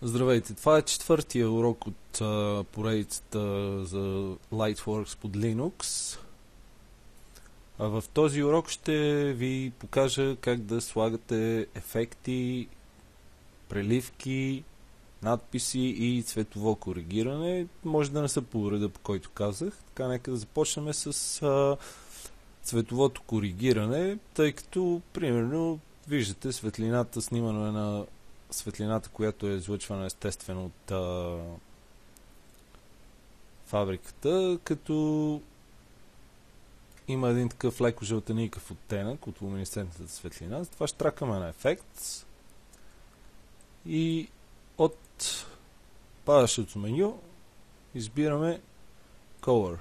Здравейте, това е четвъртия урок от поредицата за Lightworks под Linux. В този урок ще ви покажа как да слагате ефекти, преливки, надписи и цветово коригиране. Може да не са по реда, по който казах. Така, нека да започнем с цветовото коригиране, тъй като, примерно, виждате светлината, снимано е на светлината, която е излъчвана естествено от фабриката, като има един такъв леко жълтеникъв оттенък от луминесцентната светлина. Затова ще тракаме на ефект и от падащото меню избираме Color.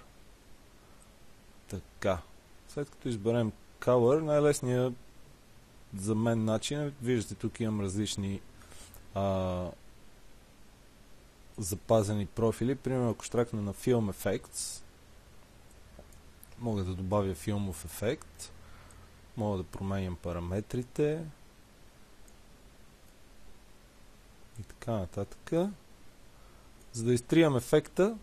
Така. След като изберем Color, най-лесният за мен начин е, виждате, тук имам различни запазени профили. Примерно, ако штракна на Film Effects, мога да добавя филмов ефект, мога да променям параметрите и така нататък. За да изтрием ефекта,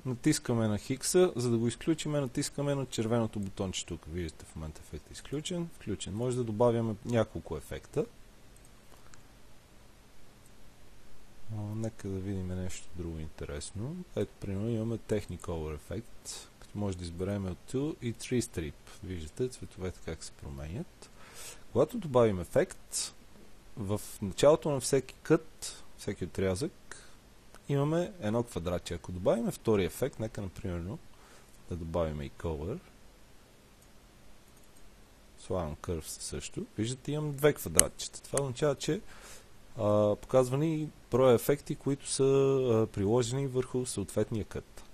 натискаме на хикса, за да го изключим, натискаме на червеното бутонче тук. Виждате, в момента ефект е изключен, включен. Може да добавяме няколко ефекта. Нека да видим нещо друго интересно. Ето, примерно, имаме Technicolor ефект, като може да изберем от 2 и 3 Strip. Виждате цветовете как се променят. Когато добавим ефект, в началото на всеки кът, всеки отрязък, имаме едно квадратче. Ако добавим втори ефект, нека, например, да добавим и Color. Слагам Curves също. Виждате, имам две квадратчета. Това означава, че показва ни броя ефекти, които са приложени върху съответния кът.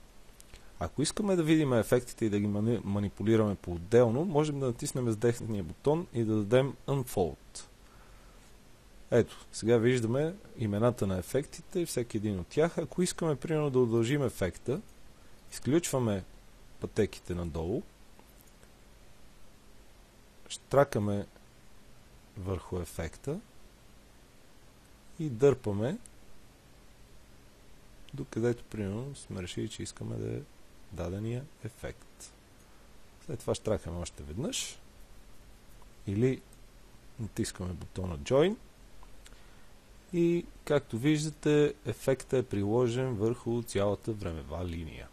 Ако искаме да видим ефектите и да ги манипулираме по-отделно, можем да натиснем с десния бутон и да дадем Unfold. Ето, сега виждаме имената на ефектите и всеки един от тях. Ако искаме, примерно, да удължим ефекта, изключваме пътеките надолу, штракаме върху ефекта и дърпаме докъдето, примерно, сме решили, че искаме да е дадения ефект. След това штракаме още веднъж или натискаме бутона Join и, както виждате, ефектът е приложен върху цялата времева линия.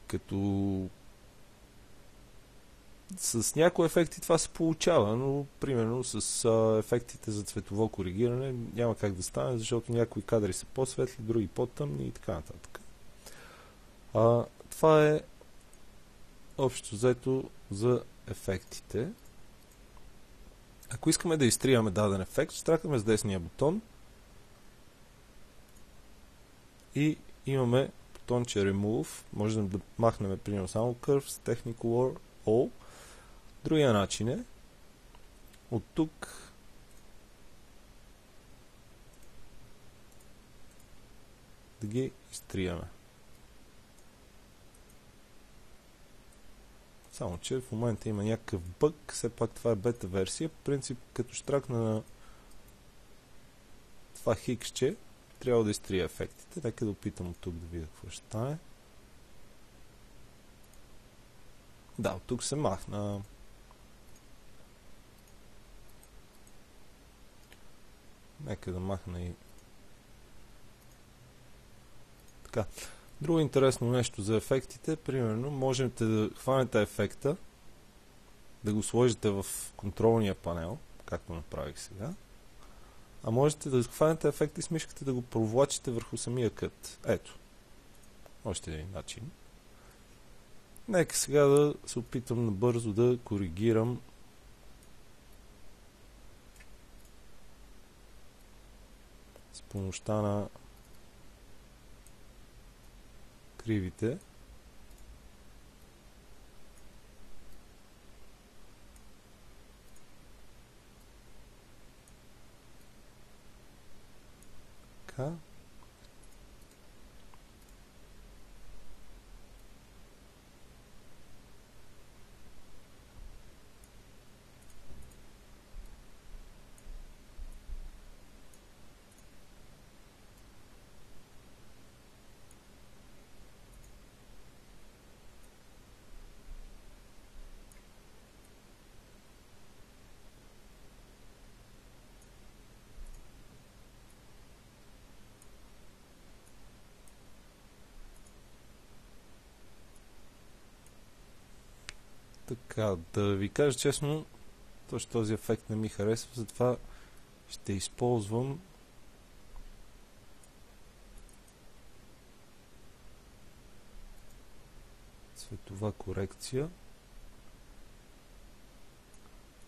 Като с някои ефекти това се получава, но примерно с ефектите за цветово коригиране няма как да стане, защото някои кадри са по-светли, други по-тъмни и така нататък. Това е общо взето за ефектите. Ако искаме да изтриваме даден ефект, штракаме с десния бутон и имаме бутонче Remove. Можем да махнем примерно само Curves, Technicolor, All. Другия начин е от тук да ги изтриеме. Само че в момента има някакъв бъг, все пак това е бета версия. В принцип, като штракна на това хиксче, трябва да изтрия ефектите. Нека да опитам от тук да видя какво ще стане. Да, от тук се махна. Нека да махна и така. Друго интересно нещо за ефектите, примерно, можете да хванете ефекта, да го сложите в контролния панел, както направих сега, а можете да хванете ефекта и с мишката да го провлачите върху самия кът. Ето. Още един начин. Нека сега да се опитам набързо да коригирам с помощта на кривите. Така. Така, да ви кажа честно, точно този ефект не ми харесва, затова ще използвам цветова корекция,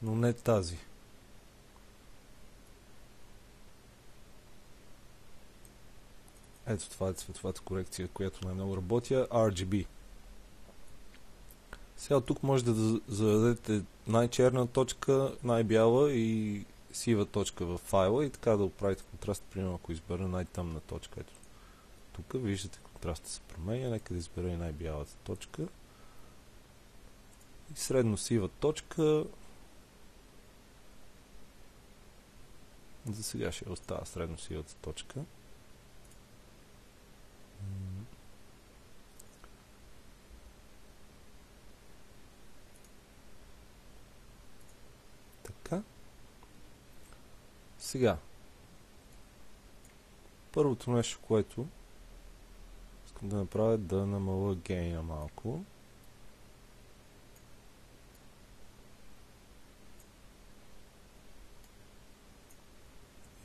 но не тази. Ето това е цветовата корекция, която най-много работя, RGB. Сега тук може да зададете най-черна точка, най-бяла и сива точка в файла и така да оправите контраст. Примерно ако избера най-тъмна точка, ето тук виждате контраста се променя, нека да избера и най-бялата точка. И средно сива точка. За сега ще остава средно сивата точка. Така. Сега. Първото нещо, което искам да направя, да намаля гейна малко.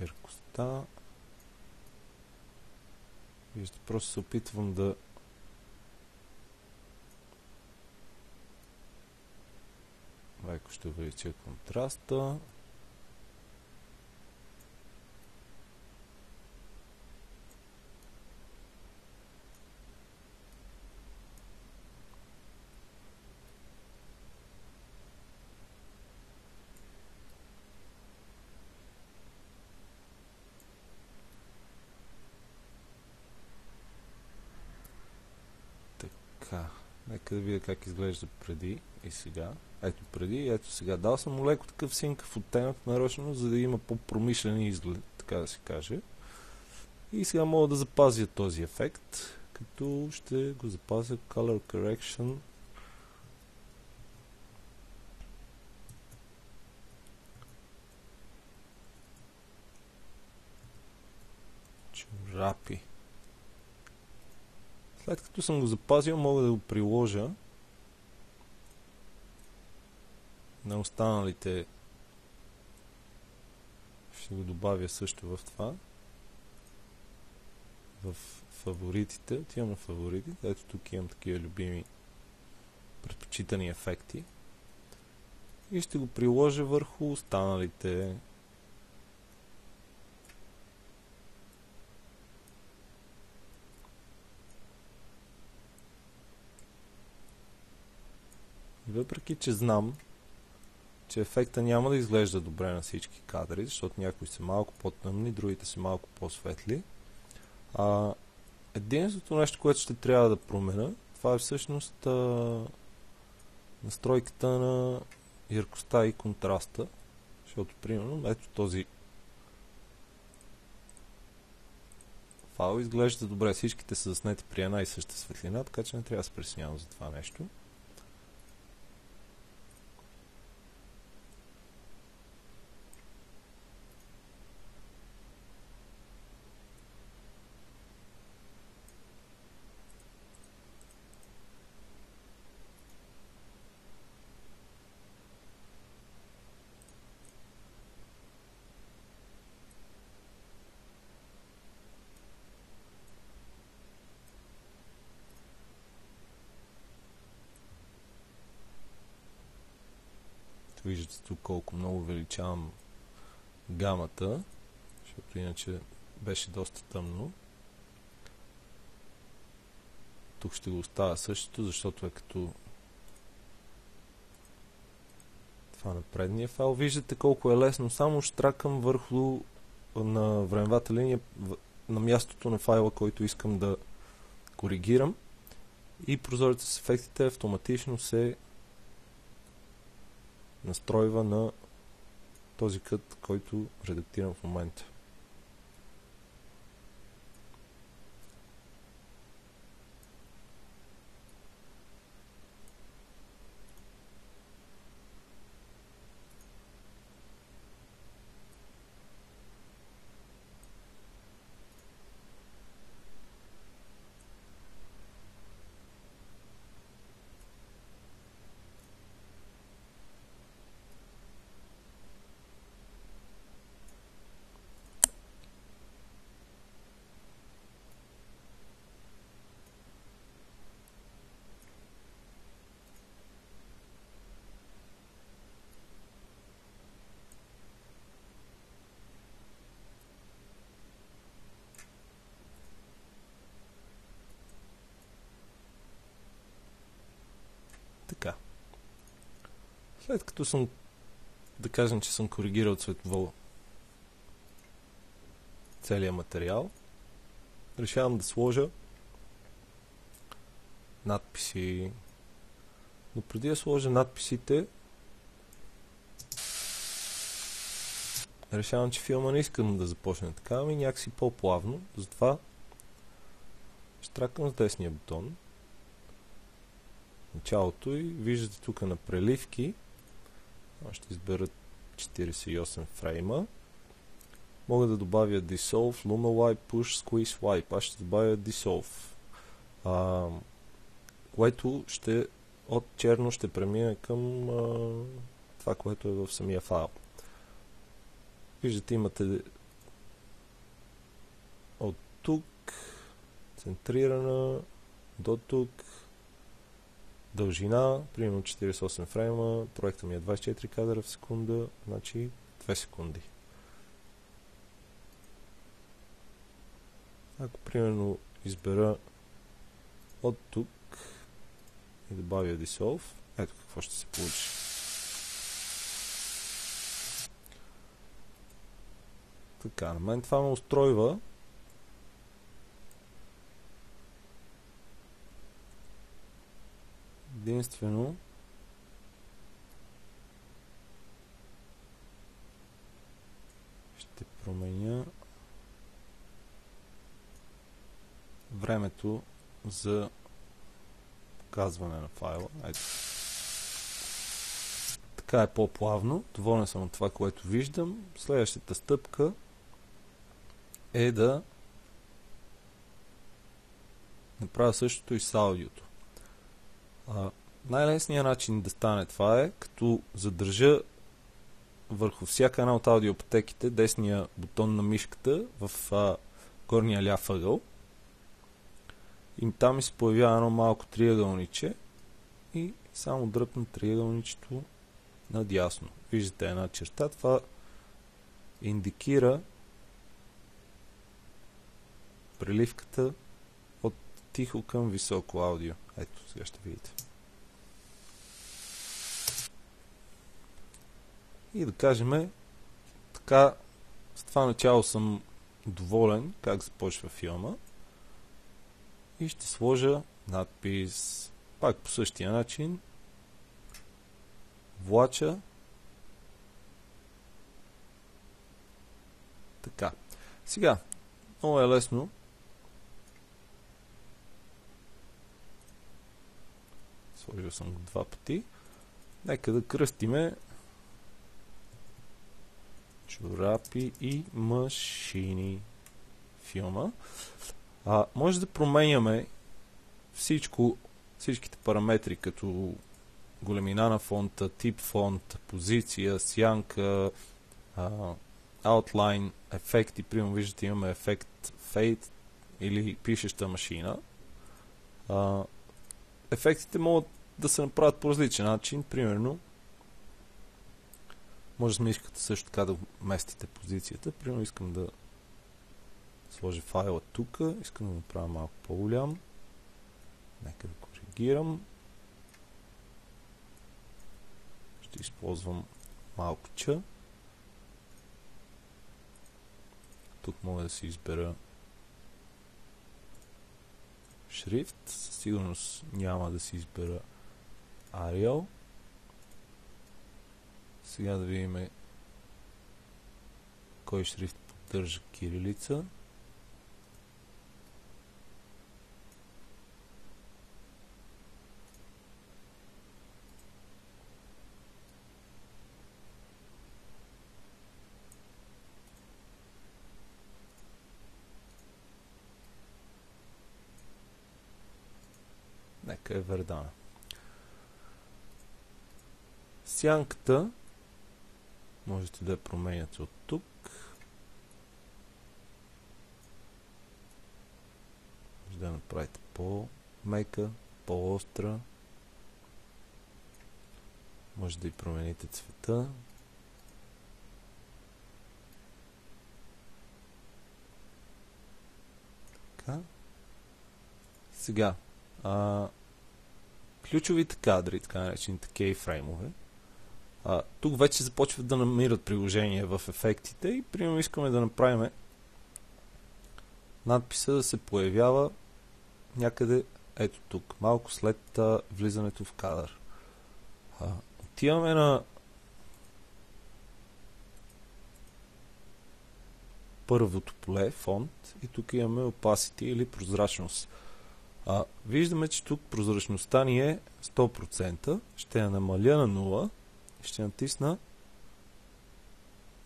Яркостта. Вижте, просто се опитвам да леко ще увелича контраста. Така, нека да видя как изглежда преди и сега. Ето преди и ето сега. Дал съм му леко такъв синкав оттенък нарочно, за да има по-промишлен изглед, така да се каже. И сега мога да запазя този ефект, като ще го запазя Color Correction. Чорапи. След като съм го запазил, мога да го приложа на останалите. Ще го добавя също в това. В фаворитите. Отивам на фаворитите. Ето тук имам такива любими предпочитани ефекти. И ще го приложа върху останалите. Въпреки че знам, че ефекта няма да изглежда добре на всички кадри, защото някои са малко по-тъмни, другите са малко по-светли. Единственото нещо, което ще трябва да променя, това е всъщност настройката на яркостта и контраста, защото примерно ето този файл изглежда добре, всичките са заснети при една и съща светлина, така че не трябва да се притеснявам за това нещо. Виждате тук колко много увеличавам гамата, защото иначе беше доста тъмно. Тук ще го оставя същото, защото е като това на предния файл. Виждате колко е лесно. Само штракам върху на времевата линия на мястото на файла, който искам да коригирам. И прозорецът с ефектите автоматично се настройва на този кът, който редактирам в момента. След като съм, да кажем, че съм коригирал цветово целият материал, решавам да сложа надписи. Но преди да сложа надписите, решавам, че филма не искам да започне така, ами някакси по-плавно. Затова ще тракам с десния бутон началото и виждате тук на преливки. Ще избера 48 фрейма. Мога да добавя Dissolve, Luma Wipe, Push, Squeeze, Wipe. Аз ще добавя Dissolve. Което ще от черно ще премина към това, което е в самия файл. Виждате, имате от тук центрирана до тук дължина, примерно 48 фрейма, проектът ми е 24 кадра в секунда, значи 2 секунди. Ако примерно избера от тук и добавя Dissolve, ето какво ще се получи. Така, на мен това ме устройва. Единствено ще променя времето за показване на файла. Ето. Така е по-плавно. Доволен съм от това, което виждам. Следващата стъпка е да направя същото и с аудиото. Най-лесният начин да стане това е, като задържа върху всяка една от аудиопатеките десния бутон на мишката в горния ляв ъгъл. И там ми се появява едно малко триъгълниче и само дръпна триъгълничето надясно. Виждате една черта, това индикира преливката от тихо към високо аудио. Ето, сега ще видите. И да кажем, така, с това начало съм доволен как започва филма. И ще сложа надпис, пак по същия начин, влача. Така. Сега, много е лесно. Сложил съм го два пъти. Нека да кръстиме чорапи и машини филма. Може да променяме всичките параметри, като големина на фонта, тип фонт, позиция, сянка, outline, ефекти. Примерно виждате, имаме ефект Fade или пишеща машина. Ефектите могат да се направят по различен начин. Примерно, може да смискате също така да местите позицията. Примерно искам да сложа файла тук, искам да направя малко по-голям. Нека да коригирам. Ще използвам малко Ч. Тук мога да си избера шрифт. Със сигурност няма да си избера Arial. Сега да видим кой шрифт поддържа кирилица. Нека е Verdana. Сянката можете да я променяте от тук. Може да я направите по-мека, по-остра. Може да и промените цвета. Така. Сега, ключовите кадри, така наречените кейфреймове, Тук вече започват да намират приложения в ефектите и примерно искаме да направим надписа да се появява някъде ето тук, малко след влизането в кадър. Отиваме на първото поле, фонт, и тук имаме opacity или прозрачност. Виждаме, че тук прозрачността ни е 100%. Ще я намаля на 0 и ще натисна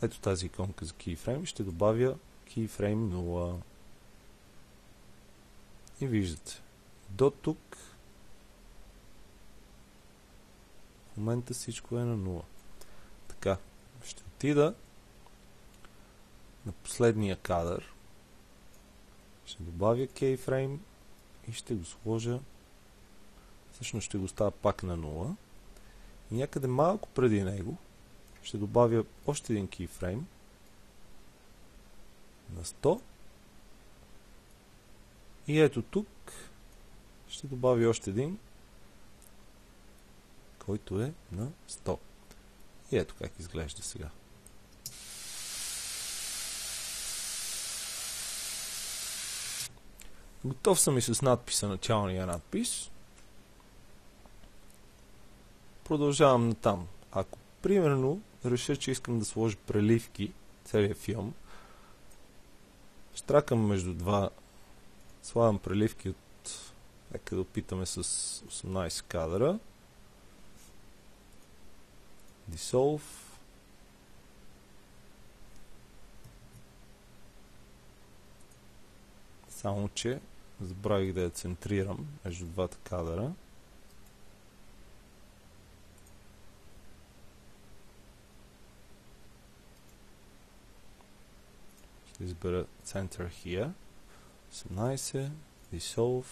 ето тази иконка за keyframe. Ще добавя keyframe 0. И виждате, до тук в момента всичко е на 0. Така, ще отида на последния кадър, ще добавя keyframe и ще го сложа, всъщност ще го ставя пак на 0 и някъде малко преди него ще добавя още един keyframe на 100 и ето тук ще добавя още един, който е на 100. И ето как изглежда сега. Готов съм и с надписа, началния надпис. Продължавам натам. Ако примерно реша, че искам да сложа преливки целият филм, штракам между два, слагам преливки от, нека да опитаме с 18 кадъра. Dissolve. Само че забравих да я центрирам между двата кадъра. Ще избера Center Here. 18, Dissolve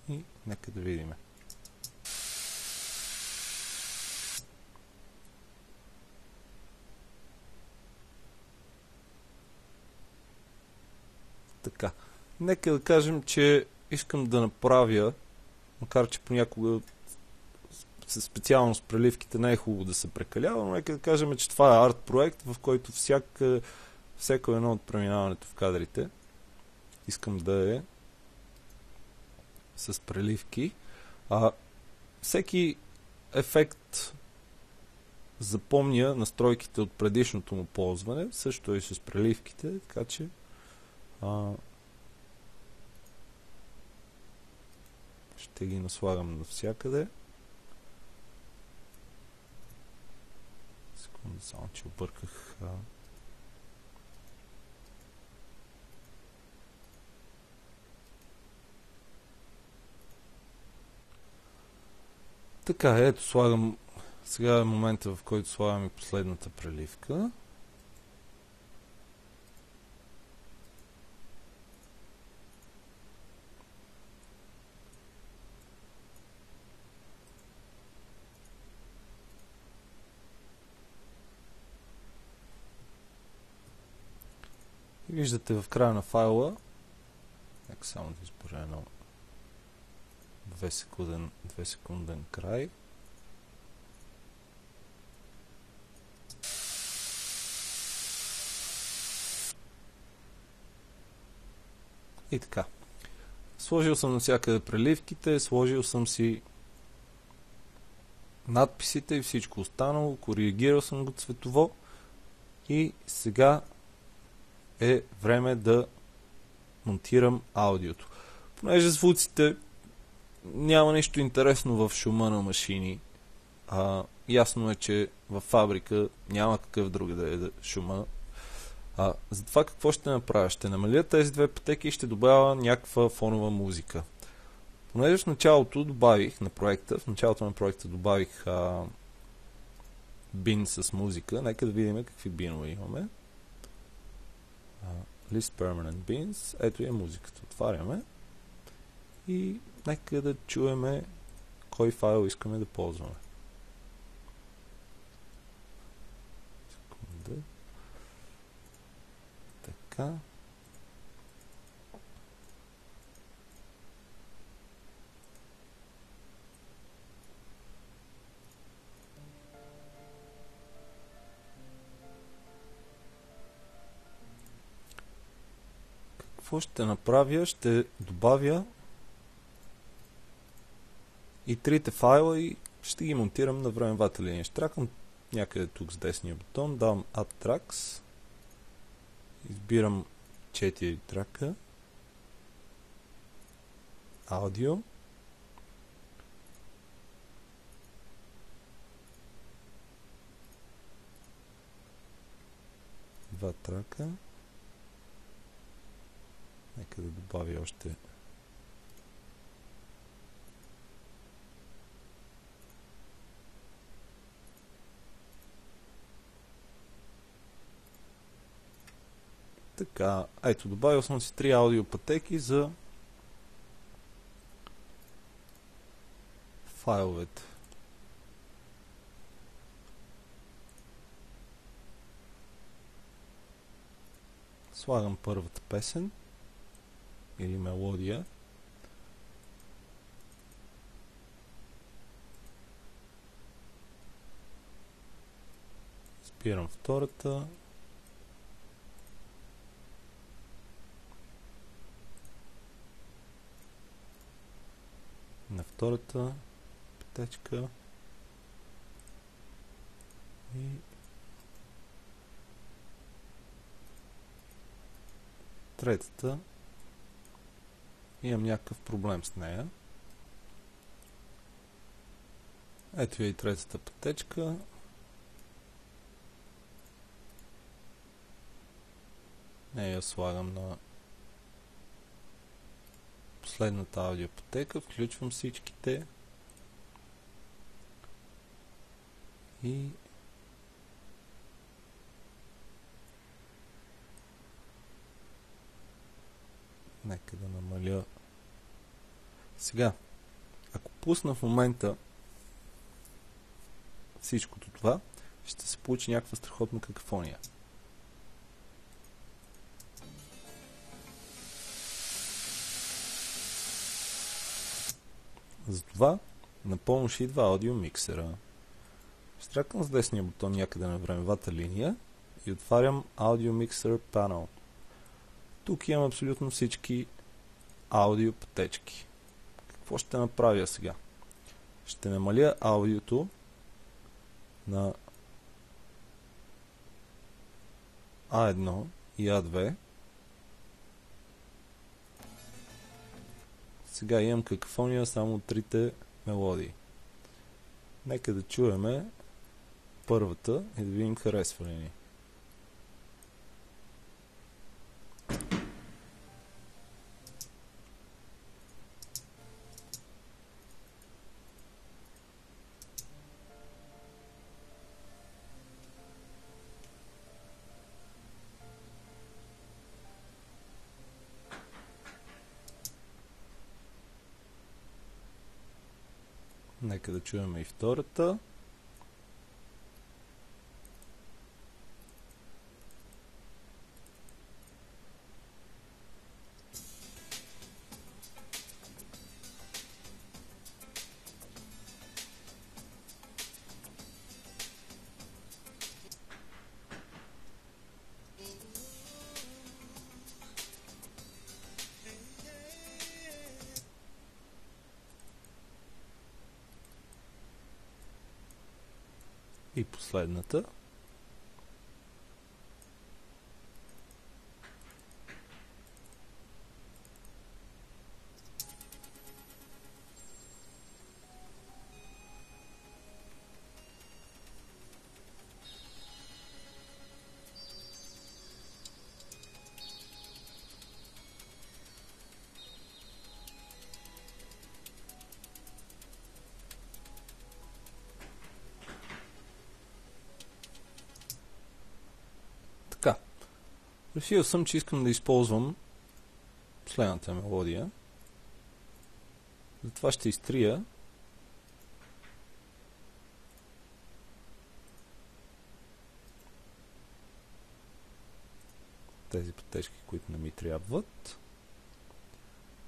и нека да видим. Така. Нека да кажем, че искам да направя, макар че понякога специално с преливките не е хубаво да се прекалява, но нека да кажем, че това е арт проект, в който всяко едно от преминаването в кадрите искам да е с преливки. Всеки ефект запомня настройките от предишното му ползване, също и с преливките, така че ще ги наслагам навсякъде. Секунда, само че обърках. Така, ето слагам. Сега е момента, в който слагам и последната преливка. И виждате в края на файла, нека само да изборя едно 2 секунден край. И така. Сложил съм навсякъде преливките, сложил съм си надписите и всичко останало, коригирал съм го цветово и сега е време да монтирам аудиото. Понеже звуците няма нищо интересно в шума на машини, ясно е, че във фабрика няма какъв друг да е шума. Затова какво ще направя? Ще намаля тези две пътеки и ще добавя някаква фонова музика. Понеже в началото на проекта добавих бин с музика, нека да видим какви бинове имаме. List Permanent Bins. Ето е музиката. Отваряме и нека да чуеме кой файл искаме да ползваме. Секунда. Така. Какво ще направя? Ще добавя и трите файла и ще ги монтирам на времевата линия. Ще тракам някъде тук с десния бутон, давам Add Tracks, избирам 4 трака, аудио, два трака, нека да добавя още така. Ето, добавил съм си 3 аудиопътеки за файловете. Слагам първата песен или мелодия. Спирам втората. На втората петечка и третата имам някакъв проблем с нея. Ето и третата петечка. Нея слагам на последната аудиопътека, включвам всичките и нека да намаля. Сега, ако пусна в момента всичкото това, ще се получи някаква страхотна какафония. Затова напълно ще идва аудиомиксера. Штракам с десния бутон някъде на времевата линия и отварям Audio Mixer Panel. Тук имам абсолютно всички аудиопътечки. Какво ще направя сега? Ще намаля аудиото на A1 и A2. Сега имам какафония само от трите мелодии. Нека да чуеме първата и да видим харесва ли ни. Нека да чуем и втората. И последната. Така. Решил съм, че искам да използвам следната мелодия. Затова ще изтрия тези пътечки, които не ми трябват.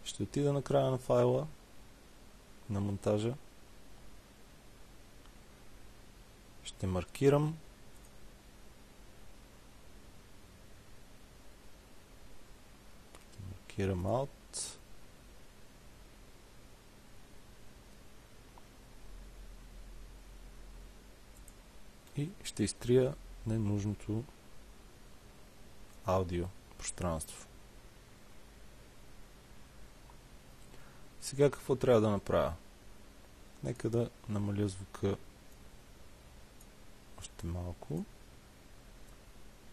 Ще отида на края на файла на монтажа. Ще маркирам Here I'm out. И ще изтрия ненужното аудио пространство. Сега какво трябва да направя? Нека да намаля звука още малко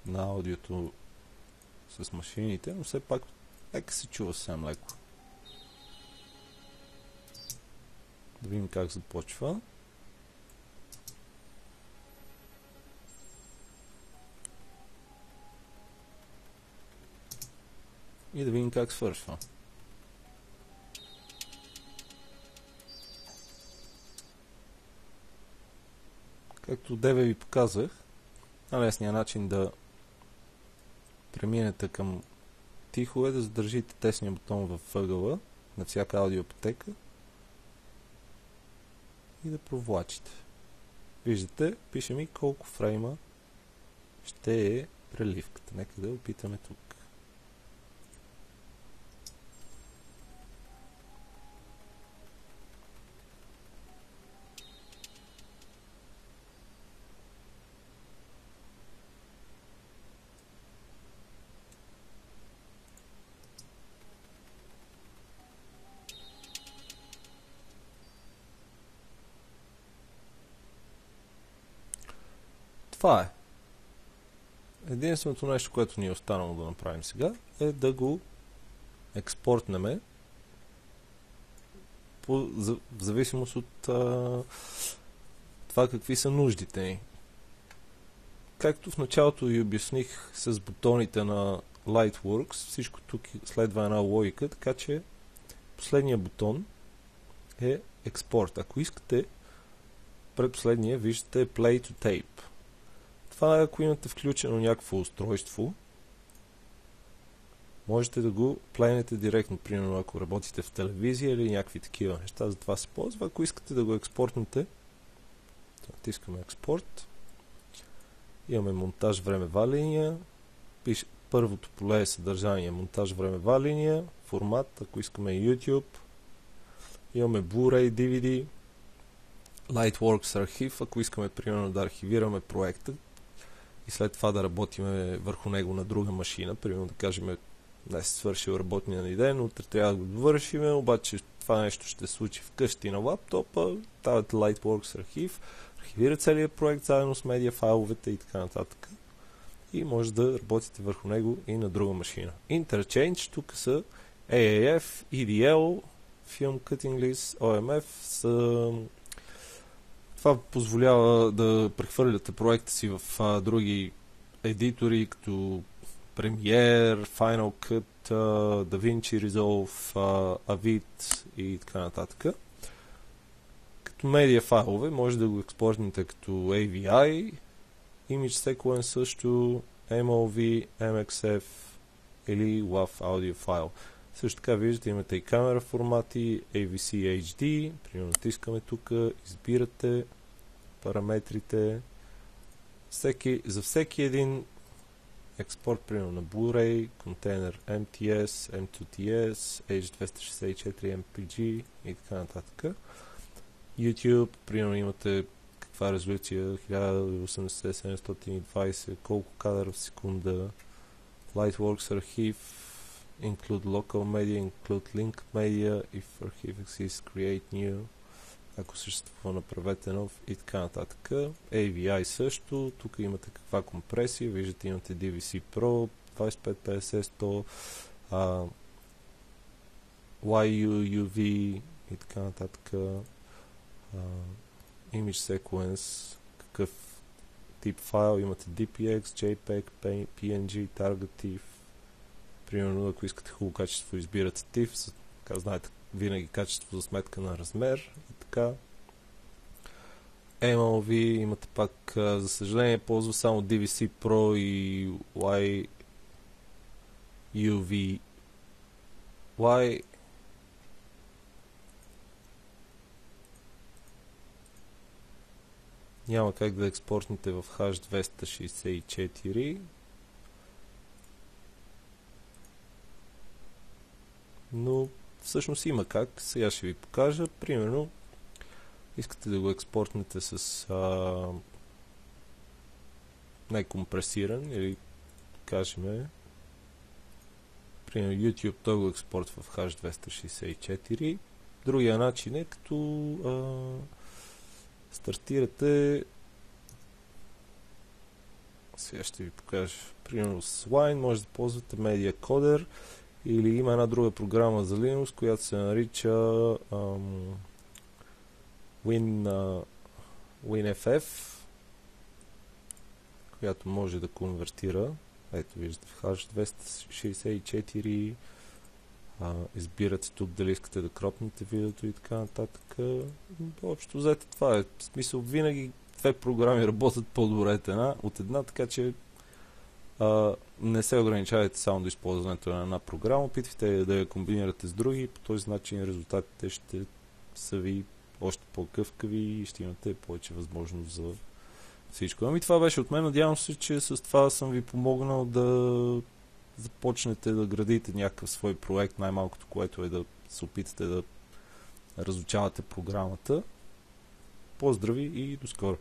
на аудиото с машините, но все пак нека се чува съвсем леко. Да видим как започва. И да видим как свършва. Както деве ви показах, най-лесният начин да преминете към тихо е да задържите тесния бутон във ъгъла на всяка аудиопътека и да провлачите. Виждате, пише ми колко фрейма ще е преливката. Нека да опитаме тук. Това е. Единственото нещо, което ни е останало да направим сега, е да го експортнеме в зависимост от това какви са нуждите ни. Както в началото ви обясних с бутоните на Lightworks, всичко тук следва една логика, така че последният бутон е експорт. Ако искате, предпоследния виждате Play to Tape. Това е, ако имате включено някакво устройство, можете да го плейнете директно, примерно ако работите в телевизия или някакви такива неща, за това се ползва. Ако искате да го експортнете, натискаме експорт, имаме монтаж времева линия, първото поле е съдържание, монтаж времева линия, формат, ако искаме YouTube, имаме Blu-ray, DVD, Lightworks архив, ако искаме примерно да архивираме проекта и след това да работиме върху него на друга машина, примерно да кажем днес свършил работния ни ден, утре трябва да го довършиме, обаче това нещо ще се случи вкъщи на лаптопа, давате Lightworks архив, архивира целият проект заедно с медиа файловете и така нататък. И може да работите върху него и на друга машина. Interchange, тук са AAF, EDL, Film Cutting List, OMF, това позволява да прехвърляте проекта си в други едитори, като Premiere, Final Cut, DaVinci Resolve, Avid и така нататък. Като медиа файлове може да го експортнете като AVI, Image Sequence също, MOV, MXF или WAV Audio файл. Също така виждате, имате и камера формати, AVC HD, примерно натискаме тук, избирате параметрите. За всеки един експорт, примерно на Blu-ray, контейнер MTS, M2TS, H264 MPG и така нататък. YouTube, примерно имате каква резолюция, 1080, 720, колко кадъра в секунда, Lightworks архив, include local media, include link media, if archive exists, create new, ако съществува, направете нов и така нататък. AVI също, тук имате каква компресия, виждате имате DVC Pro, 2550, 100, YUV и така нататък. Image Sequence, какъв тип файл, имате DPX, JPEG, PNG, Target TIFF. Примерно, ако искате хубаво качество, избирате TIFF, така знаете винаги качество за сметка на размер и така. MLV имате пак, за съжаление, ползва само DVC Pro и YUV. Няма как да експортните в H264. но всъщност има как. Сега ще ви покажа. Примерно, искате да го експортнете с некомпресиран или кажем примерно YouTube, той го експортва в H264. Другия начин е като стартирате, сега ще ви покажа, примерно с Wine може да ползвате Media Coder или има една друга програма за Linux, която се нарича WinFF, която може да конвертира. Ето виждате в H264, избирате тук дали искате да кропнете видеото и така нататък. Общо взето това е. В смисъл, винаги две програми работят по-добре от една, така че не се ограничавайте само до използването на една програма, опитвайте да я комбинирате с други и по този начин резултатите ще са ви още по-къвкави и ще имате повече възможност за всичко. Ами това беше от мен. Надявам се, че с това съм ви помогнал да започнете да градите някакъв свой проект, най-малкото, което е да се опитате да разучавате програмата. Поздрави и до скоро!